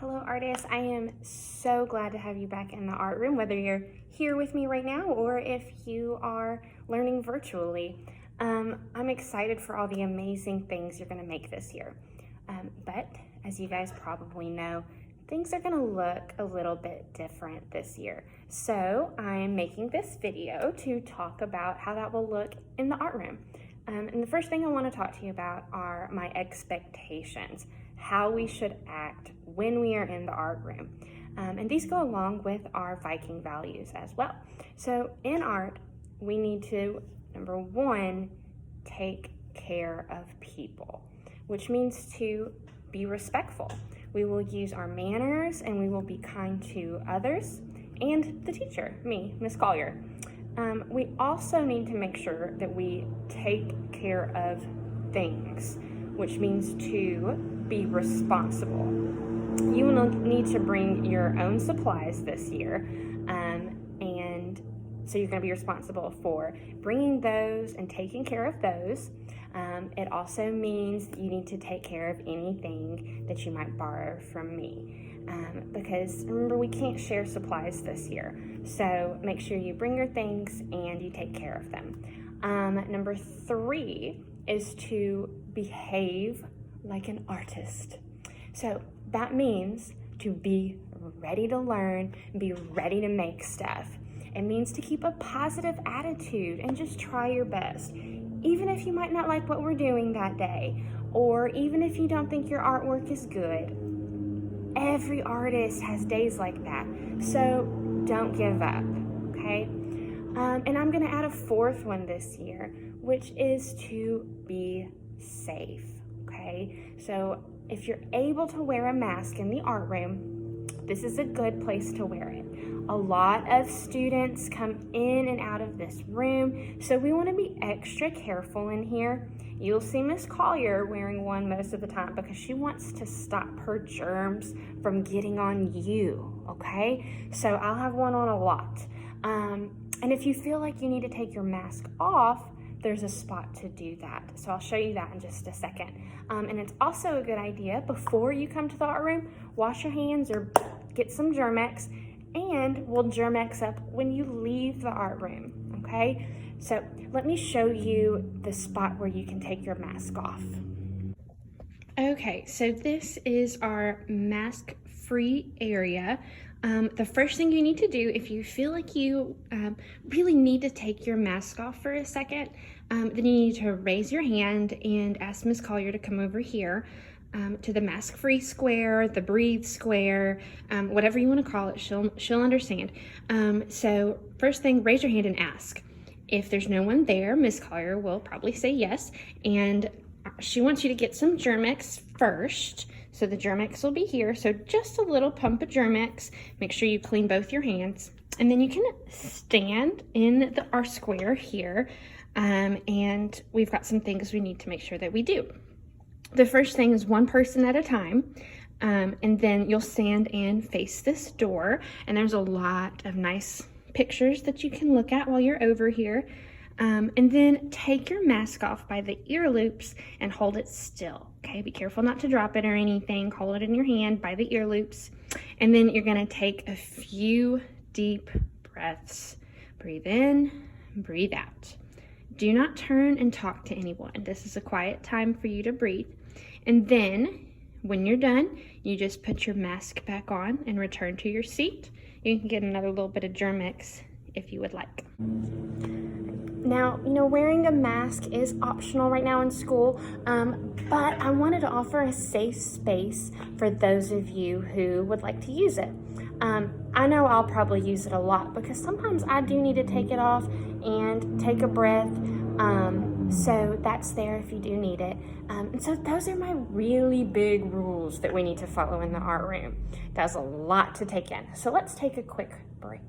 Hello artists, I am so glad to have you back in the art room, whether you're here with me right now or if you are learning virtually. I'm excited for all the amazing things you're going to make this year. But as you guys probably know, things are going to look a little bit different this year. So I'm making this video to talk about how that will look in the art room. And the first thing I want to talk to you about are my expectations, how we should act when we are in the art room. And these go along with our Viking values as well. So in art, we need to, number one, take care of people, which means to be respectful. We will use our manners and we will be kind to others and the teacher, me, Miss Collier. We also need to make sure that we take care of things, which means to be responsible. You will need to bring your own supplies this year, and so you're going to be responsible for bringing those and taking care of those. It also means that you need to take care of anything that you might borrow from me. Because remember, we can't share supplies this year. So make sure you bring your things and you take care of them. Number 3 is to behave like an artist. So that means to be ready to learn, be ready to make stuff. It means to keep a positive attitude and just try your best. Even if you might not like what we're doing that day, or even if you don't think your artwork is good. Every artist has days like that, so don't give up, okay? And I'm gonna add a 4th one this year, which is to be safe, okay? So if you're able to wear a mask in the art room, this is a good place to wear it. A lot of students come in and out of this room, so we want to be extra careful in here. You'll see Miss Collier wearing one most of the time because she wants to stop her germs from getting on you, okay? So I'll have one on a lot. And if you feel like you need to take your mask off, there's a spot to do that. So I'll show you that in just a second. And it's also a good idea, before you come to the art room, wash your hands or get some Germ-X, and we'll Germ-X up when you leave the art room, okay? So let me show you the spot where you can take your mask off. Okay, so this is our mask-free area. The first thing you need to do, if you feel like you really need to take your mask off for a second, then you need to raise your hand and ask Miss Collier to come over here to the mask-free square, the breathe square, whatever you want to call it, she'll understand. So first thing, raise your hand and ask. If there's no one there, Miss Collier will probably say yes, and she wants you to get some Germ-X first. So the Germ-X will be here. So just a little pump of Germ-X. Make sure you clean both your hands. And then you can stand in our square here. And we've got some things we need to make sure that we do. The first thing is one person at a time. And then you'll stand and face this door. And there's a lot of nice pictures that you can look at while you're over here. And then take your mask off by the ear loops and hold it still, okay? Be careful not to drop it or anything. Hold it in your hand by the ear loops. And then you're gonna take a few deep breaths. Breathe in, breathe out. Do not turn and talk to anyone. This is a quiet time for you to breathe. And then when you're done, you just put your mask back on and return to your seat. You can get another little bit of Germ-X if you would like. Now, wearing a mask is optional right now in school, but I wanted to offer a safe space for those of you who would like to use it. I know I'll probably use it a lot because sometimes I do need to take it off and take a breath, so that's there if you do need it. And so those are my really big rules that we need to follow in the art room. That's a lot to take in. So let's take a quick break.